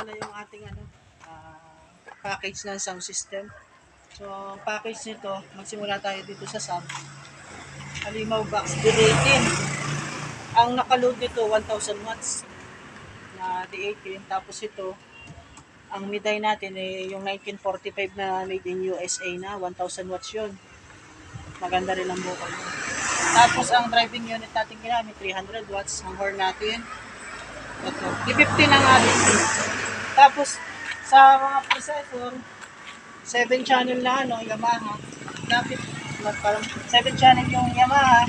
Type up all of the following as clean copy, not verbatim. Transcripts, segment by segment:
na yung ating package ng sound system. So, ang package nito, magsimula tayo dito sa sub. Halimaw box D18. Ang nakaload nito 1000 watts na D18. Tapos ito, ang miday natin yung 1945 na made in USA na 1000 watts yun. Maganda rin ang bukal. Tapos ang driving unit natin ginamit 300 watts. Ang horn natin ito, D50 na nga din. Tapos sa mga processor 7 channel na Yamaha. Lapit parang 7 channel yung Yamaha.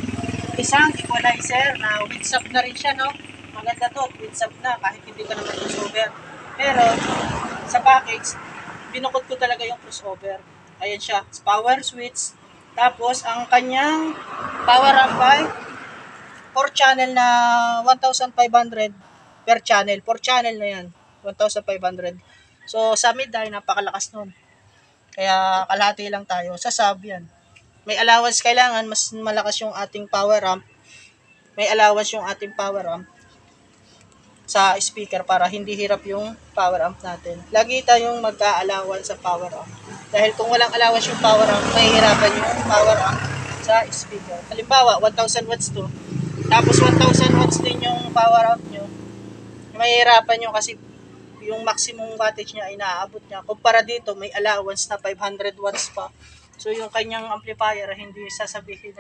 Isang equalizer na with sub na rin siya, no? Maganda to, with sub na kahit hindi ka naman crossover. Pero sa package, binukod ko talaga yung crossover. Ayan siya, power switch. Tapos ang kanyang power amp ay 4 channel na 1,500 per channel. 4 channel na yan, 1,500. So sa mid ay napakalakas nun. Kaya kalahati lang tayo. Sa sub yan. May allowance kailangan, mas malakas yung ating power amp. May allowance yung ating power amp sa speaker para hindi hirap yung power amp natin. Lagi tayong mag-a-allowance sa power amp. Dahil kung walang allowance yung power amp, mahihirapan yung power amp sa speaker. Halimbawa, 1,000 watts to. Tapos 1,000 watts din yung power amp nyo. Mahihirapan nyo kasi yung maximum wattage niya ay naaabot niya. Kumpara dito, may allowance na 500 watts pa. So yung kanyang amplifier, hindi sasabihin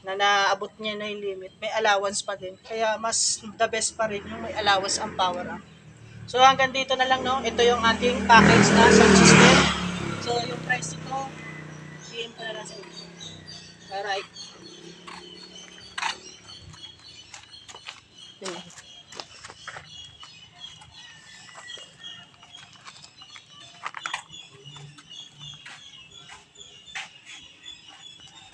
na naabot niya na yung limit. May allowance pa din. Kaya mas the best pa rin yung may allowance ang power amp. So hanggang dito na lang, no. Ito yung ating package na sound system. So yung price nito, PM ko na lang sa inyo. Alright.